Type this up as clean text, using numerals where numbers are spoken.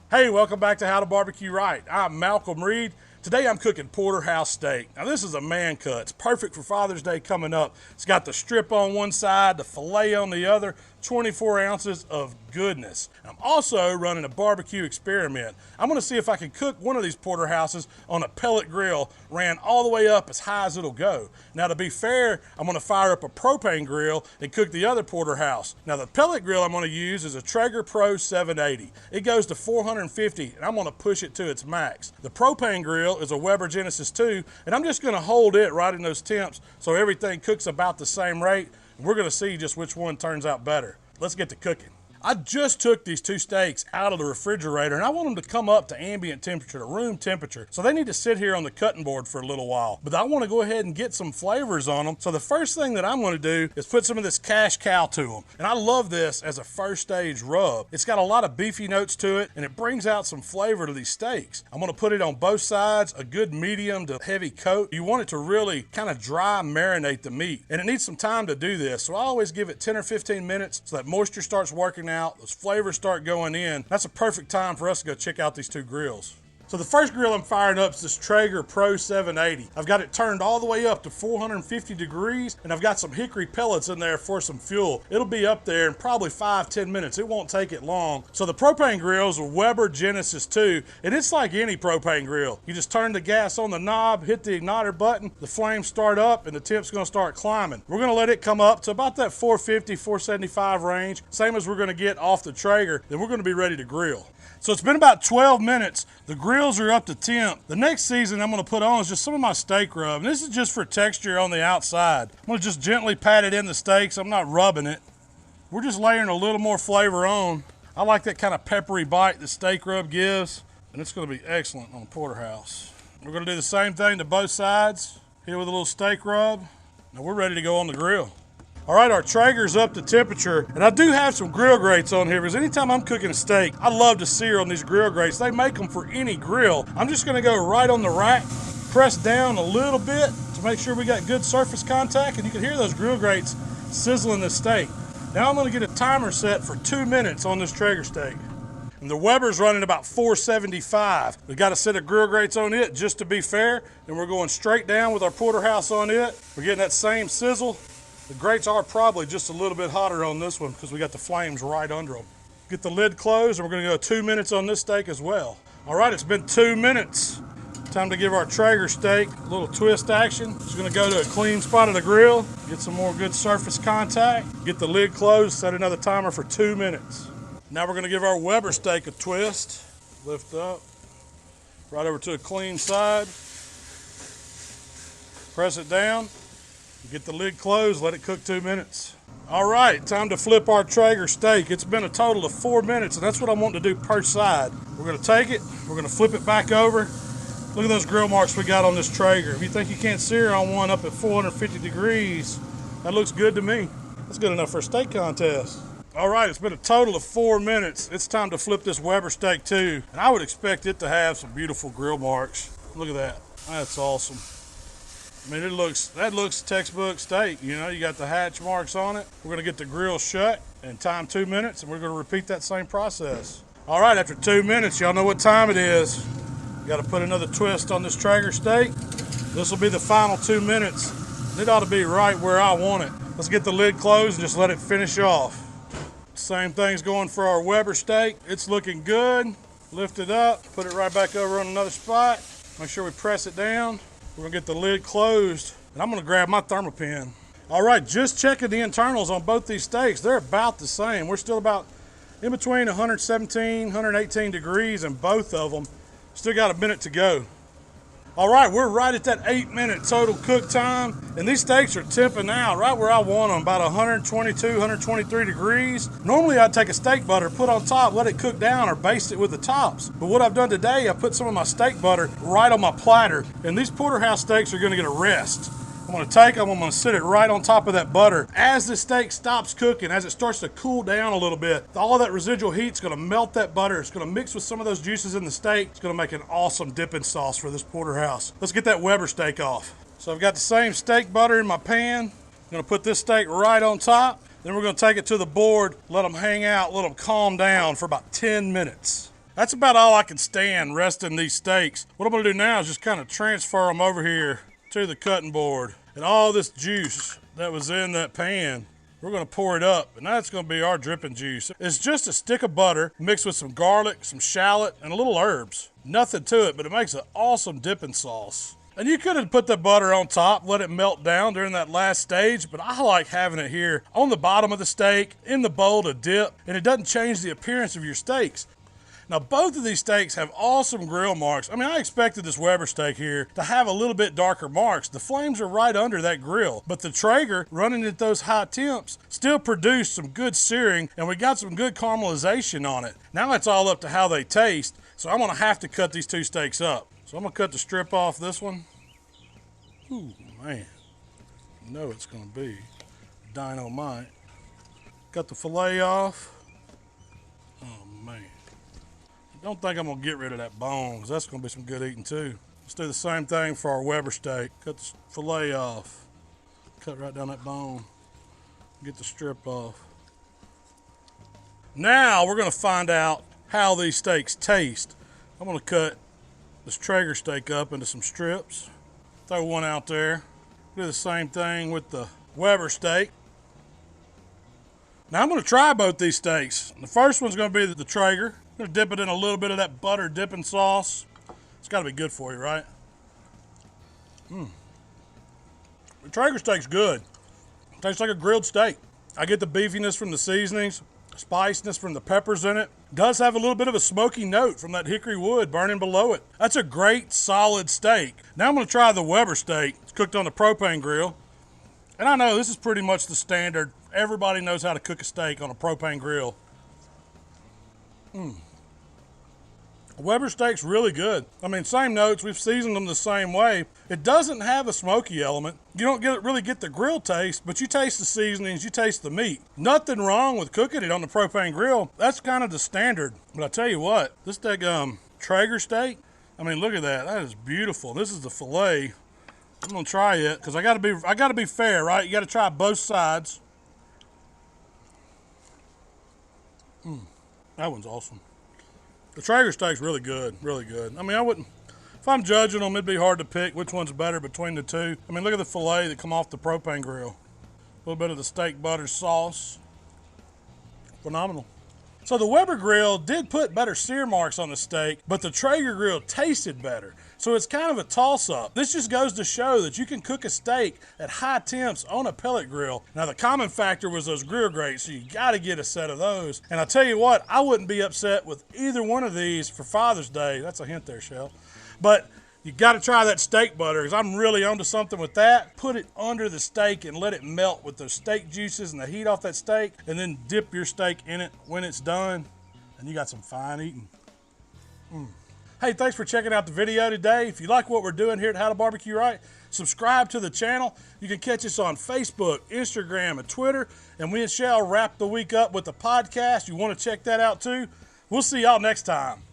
Hey, welcome back to How to Barbecue Right. I'm Malcolm Reed. Today I'm cooking porterhouse steak. Now this is a man cut. It's perfect for Father's Day coming up. It's got the strip on one side, the filet on the other, 24 ounces of goodness. I'm also running a barbecue experiment. I'm going to see if I can cook one of these porterhouses on a pellet grill, ran all the way up as high as it'll go. Now to be fair, I'm going to fire up a propane grill and cook the other porterhouse. Now the pellet grill I'm going to use is a Traeger Pro 780. It goes to 450 and I'm going to push it to its max. The propane grill is a Weber Genesis 2 and I'm just going to hold it right in those temps so everything cooks about the same rate. We're going to see just which one turns out better. Let's get to cooking. I just took these two steaks out of the refrigerator and I want them to come up to ambient temperature, to room temperature. So they need to sit here on the cutting board for a little while. But I want to go ahead and get some flavors on them. So the first thing that I'm going to do is put some of this cash cow to them. And I love this as a first stage rub. It's got a lot of beefy notes to it and it brings out some flavor to these steaks. I'm going to put it on both sides, a good medium to heavy coat. You want it to really kind of dry marinate the meat. And it needs some time to do this. So I always give it 10 or 15 minutes so that moisture starts working out, those flavors start going in. That's a perfect time for us to go check out these two grills. So the first grill I'm firing up is this Traeger Pro 780. I've got it turned all the way up to 450 degrees and I've got some hickory pellets in there for some fuel. It'll be up there in probably 5-10 minutes. It won't take it long. So the propane grill is a Weber Genesis 2 and it's like any propane grill. You just turn the gas on the knob, hit the igniter button, the flames start up and the temp's gonna start climbing. We're gonna let it come up to about that 450, 475 range, same as we're gonna get off the Traeger, then we're gonna be ready to grill. So it's been about 12 minutes. The grills are up to temp. The next season I'm going to put on is just some of my steak rub. And this is just for texture on the outside. I'm going to just gently pat it in the steaks. I'm not rubbing it. We're just layering a little more flavor on. I like that kind of peppery bite the steak rub gives. And it's going to be excellent on the porterhouse. We're going to do the same thing to both sides. Hit it with a little steak rub. Now we're ready to go on the grill. All right, our Traeger's up to temperature, and I do have some grill grates on here because anytime I'm cooking a steak, I love to sear on these grill grates. They make them for any grill. I'm just gonna go right on the rack, press down a little bit to make sure we got good surface contact, and you can hear those grill grates sizzling the steak. Now I'm gonna get a timer set for 2 minutes on this Traeger steak. And the Weber's running about 475. We got a set of grill grates on it just to be fair, and we're going straight down with our porterhouse on it. We're getting that same sizzle. The grates are probably just a little bit hotter on this one because we got the flames right under them. Get the lid closed and we're gonna go 2 minutes on this steak as well. All right, it's been 2 minutes. Time to give our Traeger steak a little twist action. Just gonna go to a clean spot of the grill, get some more good surface contact, get the lid closed, set another timer for 2 minutes. Now we're gonna give our Weber steak a twist. Lift up, right over to a clean side. Press it down. Get the lid closed, let it cook 2 minutes. All right, time to flip our Traeger steak. It's been a total of 4 minutes, and that's what I want to do per side. We're gonna take it, we're gonna flip it back over. Look at those grill marks we got on this Traeger. If you think you can't sear on one up at 450 degrees, that looks good to me. That's good enough for a steak contest. All right, it's been a total of 4 minutes. It's time to flip this Weber steak too, and I would expect it to have some beautiful grill marks. Look at that, that's awesome. I mean, that looks textbook steak. You know, you got the hatch marks on it. We're gonna get the grill shut and time 2 minutes, and we're gonna repeat that same process. All right, after 2 minutes, y'all know what time it is. Got to put another twist on this Traeger steak. This will be the final 2 minutes. It ought to be right where I want it. Let's get the lid closed and just let it finish off. Same thing's going for our Weber steak. It's looking good. Lift it up, put it right back over on another spot. Make sure we press it down. We're gonna get the lid closed, and I'm gonna grab my thermopin. All right, just checking the internals on both these steaks. They're about the same. We're still about in between 117, 118 degrees in both of them. Still got a minute to go. All right, we're right at that 8 minute total cook time, and these steaks are temping out right where I want them, about 122, 123 degrees. Normally I'd take a steak butter, put on top, let it cook down, or baste it with the tops. But what I've done today, I put some of my steak butter right on my platter, and these porterhouse steaks are gonna get a rest. I'm gonna take them, I'm gonna sit it right on top of that butter. As the steak stops cooking, as it starts to cool down a little bit, all of that residual heat's gonna melt that butter. It's gonna mix with some of those juices in the steak. It's gonna make an awesome dipping sauce for this porterhouse. Let's get that Weber steak off. So I've got the same steak butter in my pan. I'm gonna put this steak right on top. Then we're gonna take it to the board, let them hang out, let them calm down for about 10 minutes. That's about all I can stand resting these steaks. What I'm gonna do now is just kind of transfer them over here to the cutting board. And all this juice that was in that pan, we're gonna pour it up, and that's gonna be our dripping juice. It's just a stick of butter mixed with some garlic, some shallot, and a little herbs. Nothing to it, but it makes an awesome dipping sauce. And you could have put the butter on top, let it melt down during that last stage, but I like having it here on the bottom of the steak, in the bowl to dip, and it doesn't change the appearance of your steaks. Now, both of these steaks have awesome grill marks. I mean, I expected this Weber steak here to have a little bit darker marks. The flames are right under that grill, but the Traeger, running at those high temps, still produced some good searing, and we got some good caramelization on it. Now it's all up to how they taste, so I'm gonna have to cut these two steaks up. So I'm gonna cut the strip off this one. Ooh, man, you know it's gonna be dynamite. Cut the filet off. Oh, man. Don't think I'm gonna get rid of that bone, because that's gonna be some good eating too. Let's do the same thing for our Weber steak. Cut the filet off. Cut right down that bone. Get the strip off. Now we're gonna find out how these steaks taste. I'm gonna cut this Traeger steak up into some strips. Throw one out there. Do the same thing with the Weber steak. Now I'm gonna try both these steaks. The first one's gonna be the Traeger. I'm gonna dip it in a little bit of that butter dipping sauce. It's gotta be good for you, right? The Traeger steak's good. It tastes like a grilled steak. I get the beefiness from the seasonings, spiciness from the peppers in it. Does have a little bit of a smoky note from that hickory wood burning below it. That's a great solid steak. Now I'm gonna try the Weber steak. It's cooked on the propane grill. And I know this is pretty much the standard. Everybody knows how to cook a steak on a propane grill. Weber steak's really good. I mean, same notes, we've seasoned them the same way. It doesn't have a smoky element. You don't really get the grill taste, but you taste the seasonings, you taste the meat. Nothing wrong with cooking it on the propane grill. That's kind of the standard. But I tell you what, this Traeger steak, I mean, look at that. That is beautiful. This is the filet. I'm gonna try it, because I gotta be fair, right? You gotta try both sides. That one's awesome. The Traeger steak's really good, really good. I mean, if I'm judging them, it'd be hard to pick which one's better between the two. I mean, look at the filet that come off the propane grill. A little bit of the steak butter sauce. Phenomenal. So the Weber grill did put better sear marks on the steak, but the Traeger grill tasted better. So it's kind of a toss-up. This just goes to show that you can cook a steak at high temps on a pellet grill. Now the common factor was those grill grates, so you gotta get a set of those. And I tell you what, I wouldn't be upset with either one of these for Father's Day. That's a hint there, Shell. But you gotta try that steak butter, because I'm really onto something with that. Put it under the steak and let it melt with those steak juices and the heat off that steak, and then dip your steak in it when it's done, and you got some fine eating. Hey, thanks for checking out the video today. If you like what we're doing here at How to Barbecue Right, subscribe to the channel. You can catch us on Facebook, Instagram, and Twitter, and we shall wrap the week up with the podcast. You want to check that out too? We'll see y'all next time.